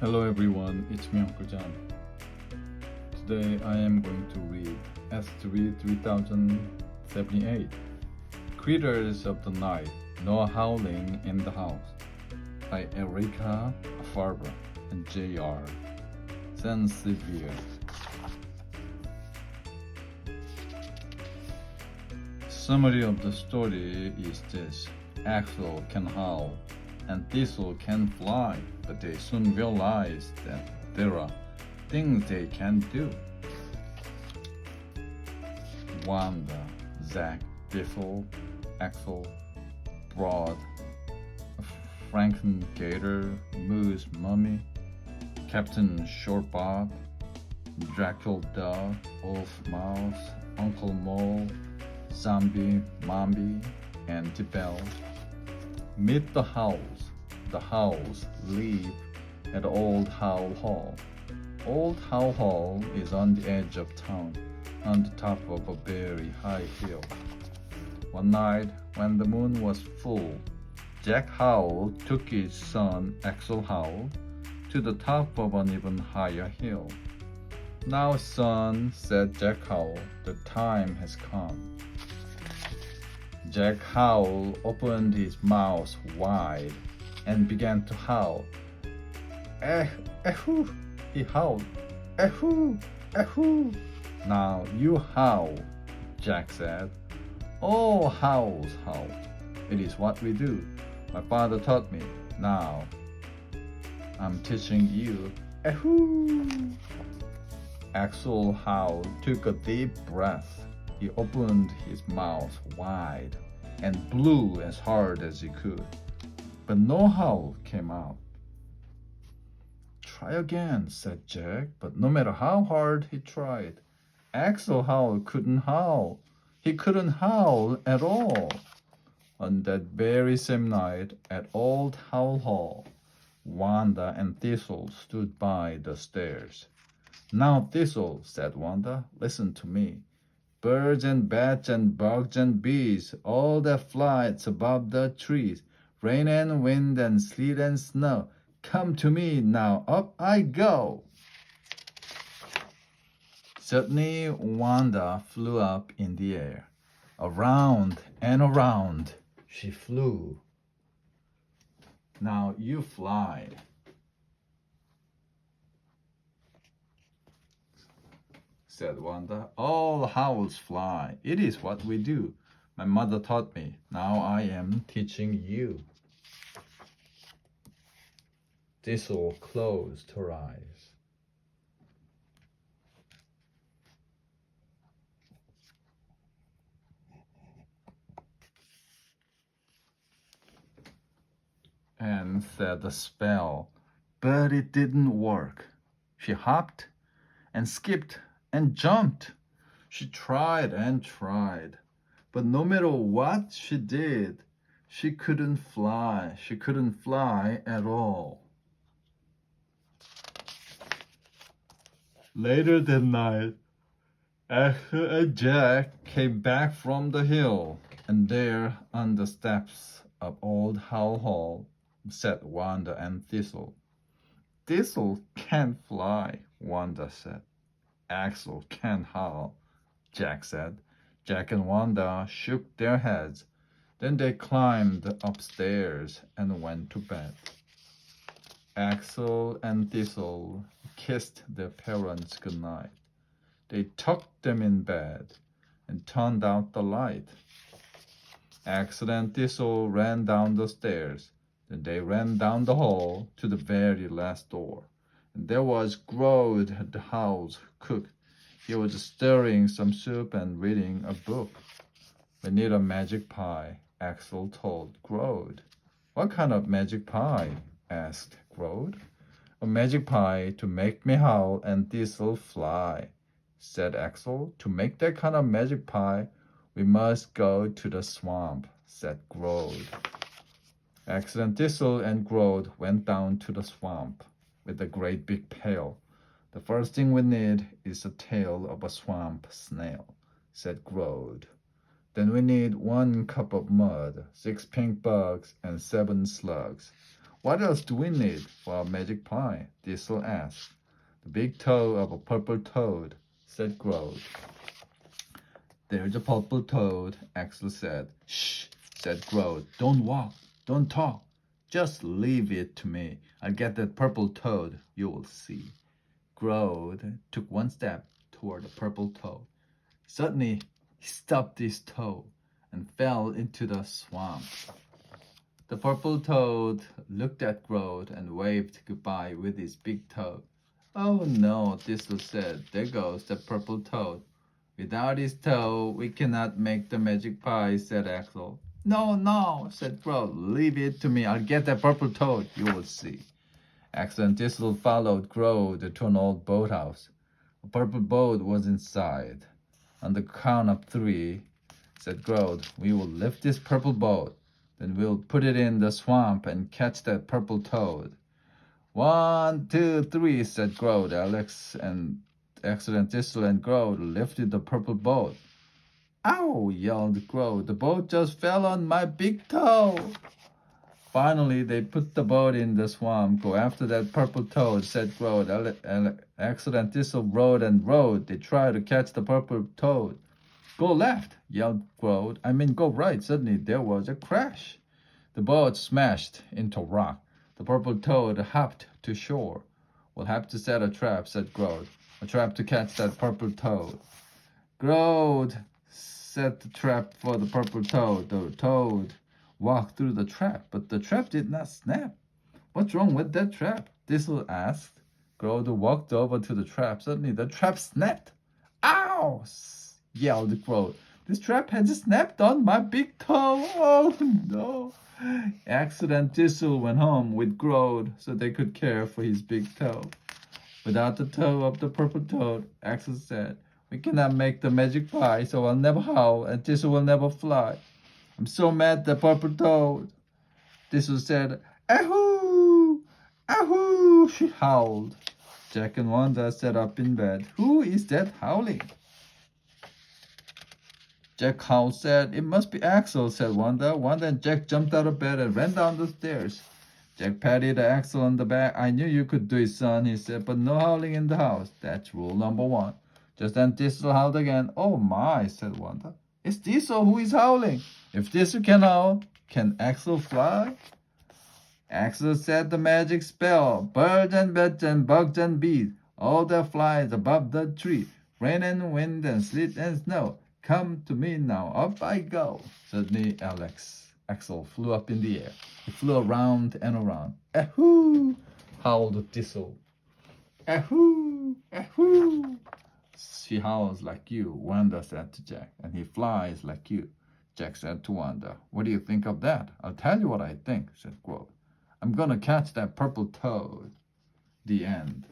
Hello everyone, it's me Uncle John. Today I am going to read S3 3078 Creatures of the Night, No Howling in the House by Erika Farber and J.R. Sansevier. Summary of the story is this. Axel can howl and Thistle can fly, but they soon realize that there are things they can't do. Wanda, Zack, Thistle, Axel, Broad, Franken Gator, Moose Mummy, Captain Shortbob, Dracula Dog, Wolf Mouse, Uncle Mole, Zombie Mombi, and the Bell. Meet the Howls. The Howls live at Old Howl Hall. Old Howl Hall is on the edge of town, on the top of a very high hill. One night, when the moon was full, Jack Howl took his son Axel Howl to the top of an even higher hill. Now, son, said Jack Howl, the time has come. Jack Howl opened his mouth wide and began to howl. Ehoo, he howled. Ehoo, ehoo. Now you howl, Jack said. All howls howl. It is what we do. My father taught me. Now I'm teaching you. Ehoo. Axel Howl took a deep breath. He opened his mouth wide and blew as hard as he could, but no howl came out. Try again, said Jack, but no matter how hard he tried, Axel Howl couldn't howl. He couldn't howl at all. On that very same night at Old Howl Hall, Wanda and Thistle stood by the stairs. Now, Thistle, said Wanda, listen to me. Birds and bats and bugs and bees, all that flies above the trees, rain and wind and sleet and snow, come to me, now up I go. Suddenly, Wanda flew up in the air. Around and around she flew. Now you fly. Said Wanda. All howls fly. It is what we do. My mother taught me. Now I am teaching you. Thistle closed her eyes. And said the spell, but it didn't work. She hopped and skipped and jumped. She tried and tried, but no matter what she did, she couldn't fly. She couldn't fly at all. Later that night, Axel and Jack came back from the hill, and there on the steps of Old Howl Hall sat Wanda and Thistle. Thistle can't fly, Wanda said. Axel can't howl, Jack said. Jack and Wanda shook their heads. Then they climbed upstairs and went to bed. Axel and Thistle kissed their parents goodnight. They tucked them in bed and turned out the light. Axel and Thistle ran down the stairs. Then they ran down the hall to the very last door. And there was Grode, the house cook. He was stirring some soup and reading a book. We need a magic pie, Axel told Grode. What kind of magic pie? Asked Grode. A magic pie to make me howl and Thistle fly, said Axel. To make that kind of magic pie, we must go to the swamp, said Grode. Axel and Thistle and Grode went down to the swamp with a great big pail. The first thing we need is the tail of a swamp snail, said Grode. Then we need 1 cup of mud, 6 pink bugs, and 7 slugs. What else do we need for our magic pie? Thistle asked. The big toe of a purple toad, said Grodd. There's a purple toad, Axel said. Shh, said Grodd. Don't walk, don't talk. Just leave it to me. I'll get that purple toad, you will see. Grodd took one step toward the purple toad. Suddenly, he stubbed his toe and fell into the swamp. The purple toad looked at Grodd and waved goodbye with his big toe. Oh no, Thistle said. There goes the purple toad. Without his toe, we cannot make the magic pie, said Axel. No, no, said Grodd. Leave it to me. I'll get that purple toad. You will see. Axel and Thistle followed Grodd to an old boathouse. A purple boat was inside. On the count of 3, said Grodd, we will lift this purple boat. Then we'll put it in the swamp and catch that purple toad. 1, 2, 3, said Grodd. Axel and Thistle and Grodd lifted the purple boat. Ow, yelled Grodd. The boat just fell on my big toe. Finally, they put the boat in the swamp. Go after that purple toad, said Grodd. Axel and Thistle rowed and rowed. They tried to catch the purple toad. Go left, yelled Grodd. Go right. Suddenly, there was a crash. The boat smashed into a rock. The purple toad hopped to shore. We'll have to set a trap, said Grodd. A trap to catch that purple toad. Grodd set the trap for the purple toad. The toad walked through the trap, but the trap did not snap. What's wrong with that trap? Thistle asked. Grodd walked over to the trap. Suddenly, the trap snapped. Ow! Yelled Grodd. This trap has snapped on my big toe. Oh, no. Axel and Thistle went home with Grodd so they could care for his big toe. Without the toe of the purple toad, Axel said, we cannot make the magic pie, so I'll never howl and Thistle will never fly. I'm so mad at the purple toad. Thistle said, ahoo! Ahoo! She howled. Jack and Wanda sat up in bed. Who is that howling? Jack howled, said, it must be Axel, said Wanda. Wanda and Jack jumped out of bed and ran down the stairs. Jack patted Axel on the back. I knew you could do it, son, he said, but no howling in the house. That's rule number 1. Just then Thistle howled again. Oh my, said Wanda. It's Thistle who is howling. If Thistle can howl, can Axel fly? Axel said the magic spell. Birds and bats and bugs and bees, all that flies above the tree. Rain and wind and sleet and snow. Come to me now, up I go. Suddenly Axel flew up in the air. He flew around and around. Ahoo! Howled Thistle. Ahoo! Ahoo! She howls like you, Wanda said to Jack, and he flies like you. Jack said to Wanda, what do you think of that? I'll tell you what I think, said Grodd. I'm gonna catch that purple toad. The end.